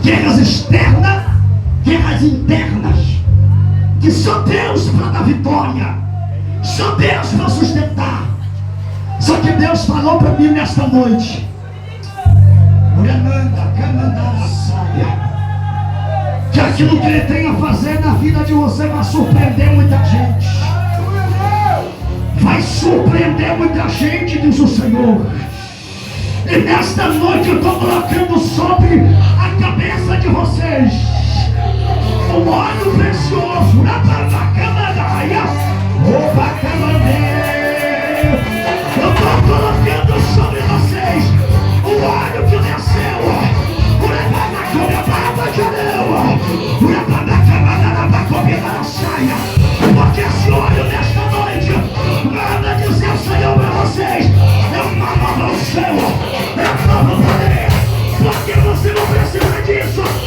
Guerras externas, guerras internas. Que só Deus para dar vitória. Só Deus para sustentar. Só que Deus falou para mim nesta noite. Que aquilo que Ele tem a fazer na vida de você vai surpreender muita gente. Vai surpreender muita gente, diz o Senhor. E nesta noite eu estou colocando sobre a cabeça de vocês um óleo precioso. Eu estou colocando sobre vocês o óleo que desceu. Porque esse óleo nesta noite manda dizer o Senhor para vocês: é uma nova unção, é um novo poder. Porque você não precisa disso.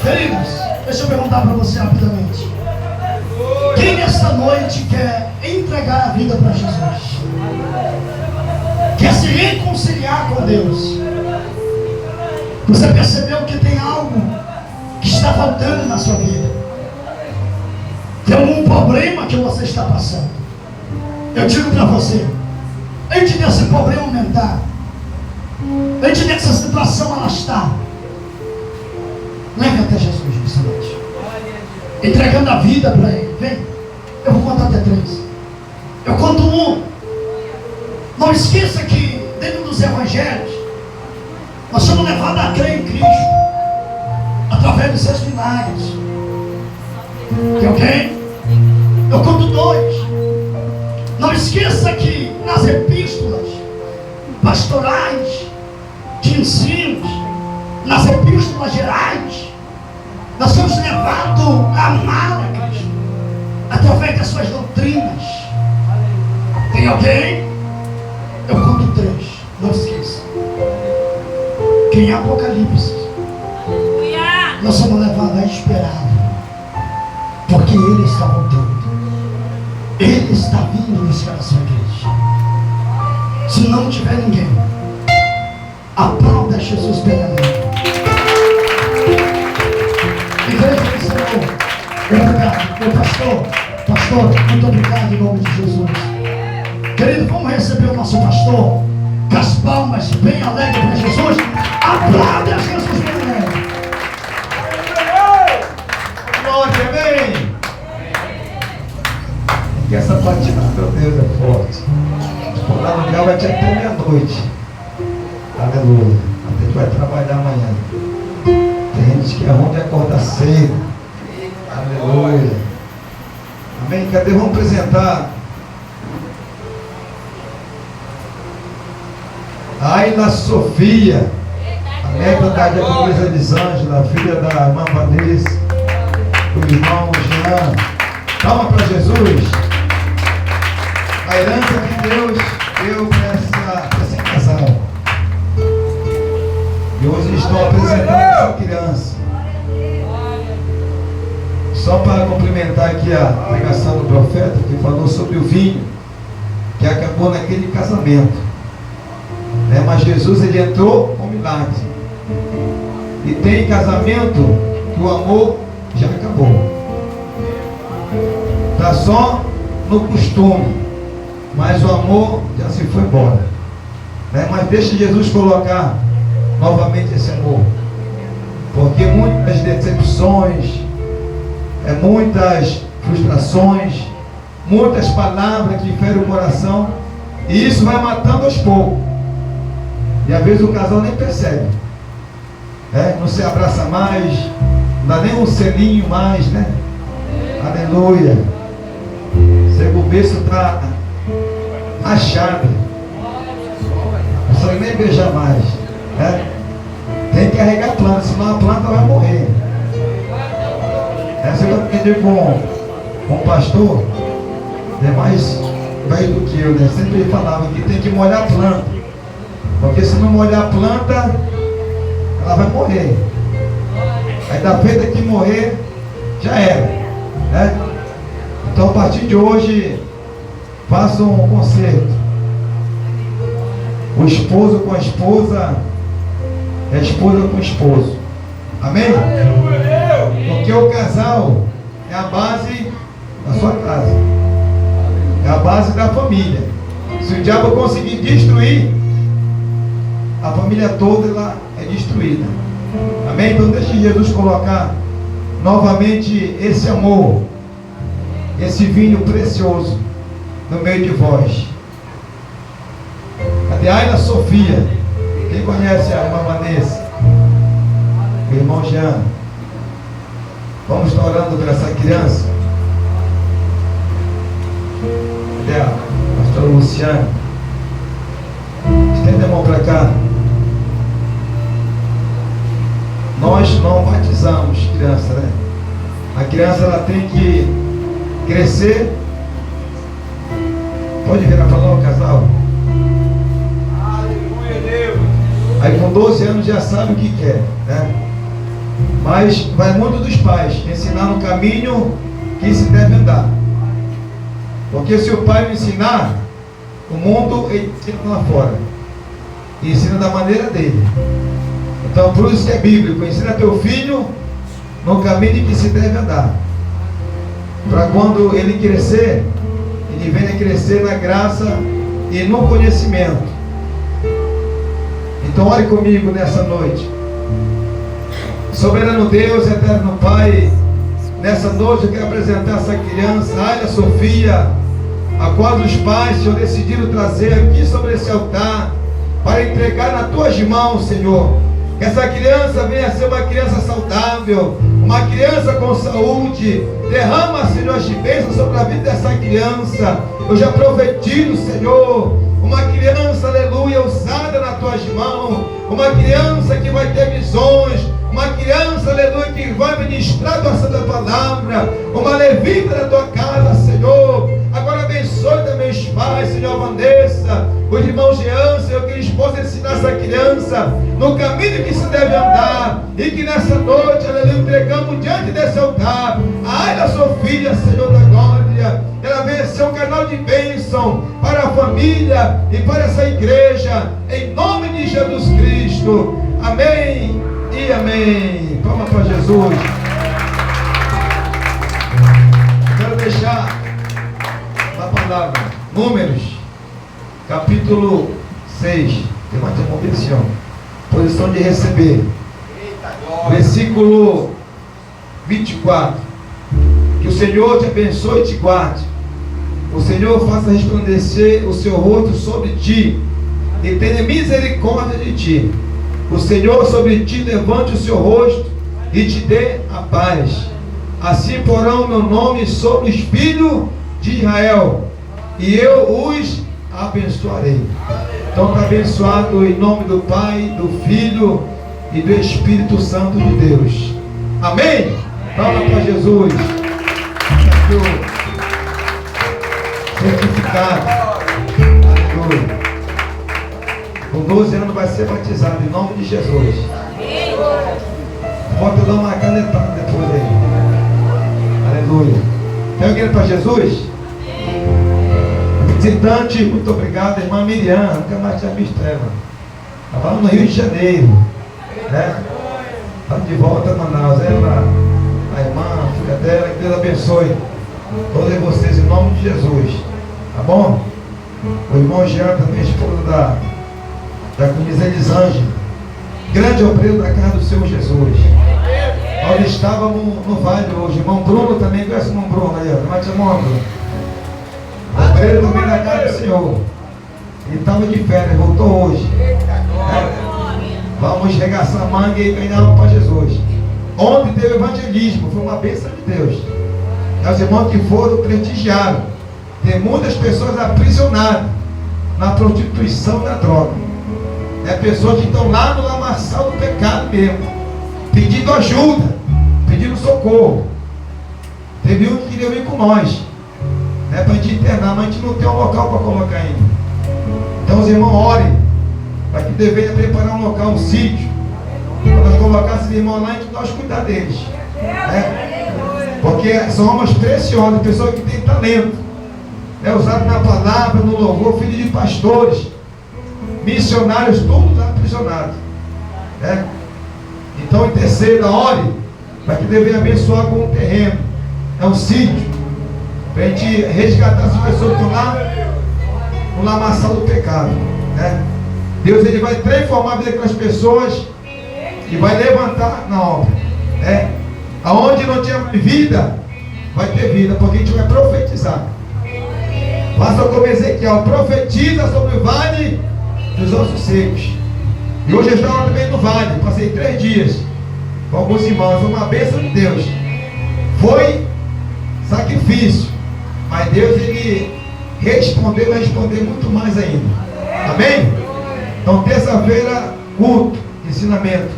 Queridos, deixa eu perguntar para você rapidamente. Quem nesta noite quer entregar a vida para Jesus? Quer se reconciliar com Deus? Você percebeu que tem algo que está faltando na sua vida? Tem algum problema que você está passando? Eu digo para você, antes desse problema aumentar, antes dessa situação alastar, leve até Jesus nessa noite, entregando a vida para Ele. Vem, eu vou contar até 3. Eu conto 1. Não esqueça que dentro dos evangelhos nós somos levados a crer em Cristo através dos seus milagres. Tem ok? Eu conto 2. Não esqueça que nas epístolas pastorais, de ensinos, nas epístolas gerais, nós somos levados a amar a Cristo através das suas doutrinas. Tem alguém? Eu conto 3. Não esqueça que em Apocalipse nós somos levados a esperar, porque Ele está voltando. Ele está vindo buscar a sua igreja. Se não tiver ninguém, aplauda Jesus pela mão. Igreja do Senhor, obrigado. Meu pastor, muito obrigado em nome de Jesus. Querido, vamos receber o nosso pastor com as palmas bem alegres para Jesus. Aplauda Jesus pela mão. Glória, amém. Que essa batida, meu Deus, é forte. Por lá no lugar vai ter até meia-noite. Aleluia. A gente vai trabalhar amanhã. Tem gente que é ruim de acordar cedo. Aleluia. Amém? Cadê? Vamos apresentar a Ayla Sofia, a neta da diaconisa Elisângela, filha da irmã Vanessa, do irmão Jean. Palma para Jesus. A herança que Deus deu para esse casal. E hoje estou apresentando essa criança. Só para complementar aqui a pregação do profeta, que falou sobre o vinho que acabou naquele casamento, né? Mas Jesus, ele entrou com milagre. E tem casamento que o amor já acabou. Está só no costume, mas o amor já se foi embora, né? Mas deixa Jesus colocar novamente esse amor, porque muitas decepções, muitas frustrações, muitas palavras que ferem o coração, e isso vai matando aos poucos, e às vezes o casal nem percebe, não se abraça mais, não dá nem um selinho mais, né? Aleluia. Seu berço está rachado, não consegue nem beijar mais, né? Tem que carregar a planta, senão a planta vai morrer. Essa eu aprendi com um pastor, é mais velho do que eu, né? Sempre ele falava que tem que molhar a planta, porque se não molhar a planta, ela vai morrer. Aí da feita que morrer, já era, né? Então a partir de hoje, faça um concerto. O esposo com a esposa, a esposa com o esposo. Amém? Porque o casal é a base da sua casa, é a base da família. Se o diabo conseguir destruir, a família toda ela é destruída. Amém? Então deixe Jesus colocar novamente esse amor, esse vinho precioso no meio de vós. Cadê a Ayla Sofia? Quem conhece a irmã Vanessa? O irmão Jean? Vamos estar orando por essa criança. Cadê a pastora Luciana? Estende a mão para cá. Nós não batizamos criança, né? A criança ela tem que crescer. Pode virar para lá o casal. Aleluia, Deus. Aí com 12 anos já sabe o que quer, né? Mas vai muito dos pais ensinar no caminho que se deve andar. Porque se o pai não ensinar, o mundo ele ensina lá fora. E ensina da maneira dele. Então por isso que é bíblico. Ensina teu filho no caminho que se deve andar. Para quando ele crescer, ele venha crescer na graça e no conhecimento. Então ore comigo nessa noite. Soberano Deus, eterno Pai, nessa noite eu quero apresentar essa criança, Ayla Sofia, a qual os pais, Senhor, decidiram trazer aqui sobre esse altar, para entregar nas tuas mãos, Senhor. Que essa criança venha ser uma criança saudável, uma criança com saúde. Derrama, Senhor, as bênçãos sobre a vida dessa criança. Eu já profetizo, Senhor, uma criança, aleluia, usada nas tuas mãos, uma criança que vai ter visões, uma criança, aleluia, que vai ministrar a tua santa palavra, uma levita da tua casa, Senhor. Agora abençoe também os pais, Senhor, Vanessa, os irmãos Jean, Senhor, que eles possam ensinar essa criança no caminho que se deve andar, e que nessa noite, aleluia, entregamos diante desse altar a Ayla Sofia, Senhor da glória. Ela venha ser um canal de bênção para a família e para essa igreja, em nome de Jesus Cristo. Amém e amém. Palma para Jesus. Quero deixar a palavra Números, capítulo 6. Levante a mão desse homem. Posição de receber. Versículo 24. Que o Senhor te abençoe e te guarde. O Senhor faça resplandecer o seu rosto sobre ti e tenha misericórdia de ti. O Senhor sobre ti levante o seu rosto e te dê a paz. Assim porão o meu nome sobre os filhos de Israel, e eu os abençoarei. Então está abençoado em nome do Pai, do Filho e do Espírito Santo de Deus. Amém? Fala para Jesus. Certificado. Aleluia. Com 12 anos vai ser batizado em nome de Jesus. Pode dar uma canetada depois aí. Aleluia. Tem alguém para Jesus? Visitante, muito obrigado, irmã Miriam. Nunca mais tinha visto ela. Estava no Rio de Janeiro, né? Está de volta a Manaus. Ela, a irmã, a filha dela, que Deus abençoe todos vocês em nome de Jesus. Tá bom? O irmão Jean também, esposo da Camisa Elisângela, grande obreiro da casa do Senhor Jesus. Nós estávamos no vale hoje. Irmão Bruno também, conhece o irmão Bruno aí, ó. Mate a mão, Bruno. Obreiro também da casa do Senhor. Ele estava de férias, voltou hoje. Vamos regaçar a manga e ganhar alma para Jesus. Ontem teve evangelismo, foi uma bênção de Deus. Os irmãos que foram prestigiaram. Tem muitas pessoas aprisionadas na prostituição e na droga. É pessoas que estão lá no lamaçal do pecado mesmo, pedindo ajuda, pedindo socorro. Teve um que queria vir com nós, né, para a gente internar, mas a gente não tem um local para colocar ainda. Então os irmãos orem para que deveria preparar um local, um sítio, para nós colocar esses irmãos lá e nós cuidar deles, né? Porque são almas preciosas, pessoas que têm talento, né, usado na palavra, no louvor, filhos de pastores, missionários, todos aprisionados, né? Então interceda, ore para que deveria abençoar com um terreno, é um sítio, para a gente resgatar as pessoas que estão lá no lamaçal do pecado, né? Deus ele vai transformar a vida daquelas pessoas e vai levantar na obra, né? Aonde não tinha vida, vai ter vida, porque a gente vai profetizar. Faça como Ezequiel, profetiza sobre o vale dos ossos secos. E hoje eu estava também no vale, passei 3 dias com alguns irmãos, foi uma bênção de Deus. Foi sacrifício, mas Deus ele respondeu, vai responder muito mais ainda. Amém? Então terça-feira, culto, ensinamento.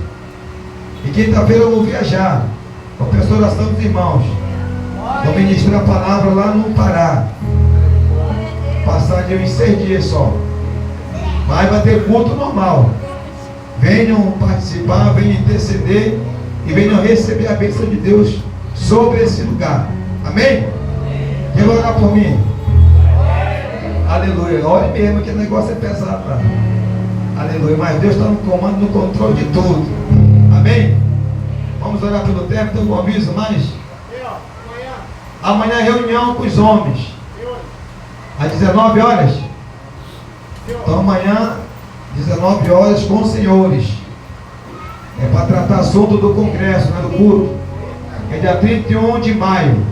E quinta-feira eu vou viajar com a pastoração dos irmãos. Vou ministrar a palavra lá no Pará. Passar de uns 6 dias só. Mas vai ter culto normal. Venham participar, venham interceder e venham receber a bênção de Deus sobre esse lugar. Amém? Quer orar por mim? Aleluia. Olha mesmo que o negócio é pesado lá. Aleluia. Mas Deus está no comando, no controle de tudo. Amém? Vamos orar pelo tempo. Tem algum aviso mais? Amanhã reunião com os homens. Às 19 horas. Então amanhã, 19 horas com os senhores. É para tratar assunto do congresso, não é do culto. É dia 31 de maio.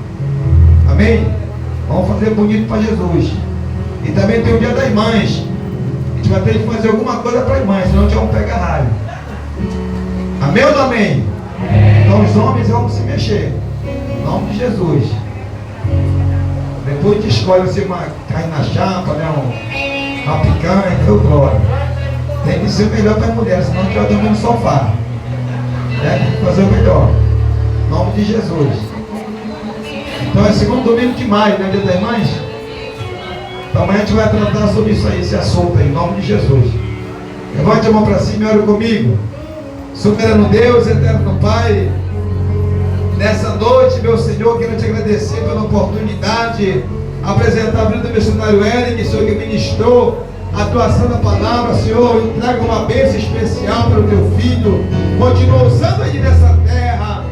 Amém? Vamos fazer bonito para Jesus. E também tem o dia das mães. A gente vai ter que fazer alguma coisa para as mães, senão a gente vai pegar raiva. Amém ou não amém? Então os homens vão se mexer. Em nome de Jesus. Depois a gente escolhe assim uma carne na chapa, né? Uma picanha, eu glória. Tem que ser melhor para as mulheres, senão a gente vai dormir no sofá. Tem que fazer o melhor. Em nome de Jesus. Então é segundo domingo de maio, né? Dia das mães. Então amanhã a gente vai tratar sobre isso aí, esse assunto aí, em nome de Jesus. Levante a mão para cima e ore comigo. Soberano Deus, eterno Pai, nessa noite, meu Senhor, quero te agradecer pela oportunidade, apresentar a vida do missionário Eric, Senhor, que ministrou a tua santa palavra, Senhor, entrega uma bênção especial para o teu filho, continua usando ele nessa terra,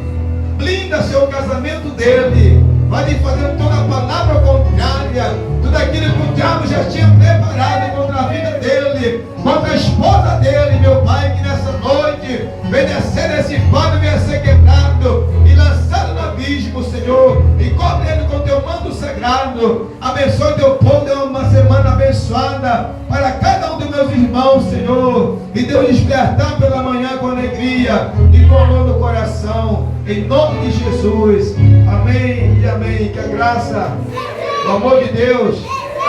blinda, Senhor, o casamento dele, vai lhe fazer toda a palavra contrária, tudo aquilo que o diabo já tinha preparado contra a vida dele, contra a esposa dele, meu Pai, que nessa noite venha ser esse pano, venha ser quebrado e lançado no abismo, Senhor, e cobre ele com teu manto sagrado. Abençoe teu povo, dê uma semana abençoada para cada um dos meus irmãos, Senhor, e Deus despertar pela manhã com alegria e com amor no coração, em nome de Jesus. Amém e amém. Que a graça, o amor de Deus,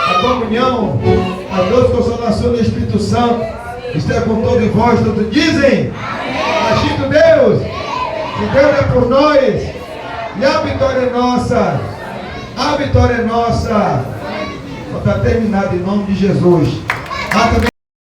a comunhão, a doce consolação do Espírito Santo esteja com todos vós, todos dizem, agindo Deus, que Deus é por nós, e a vitória é nossa, a vitória é nossa. Está terminado em nome de Jesus.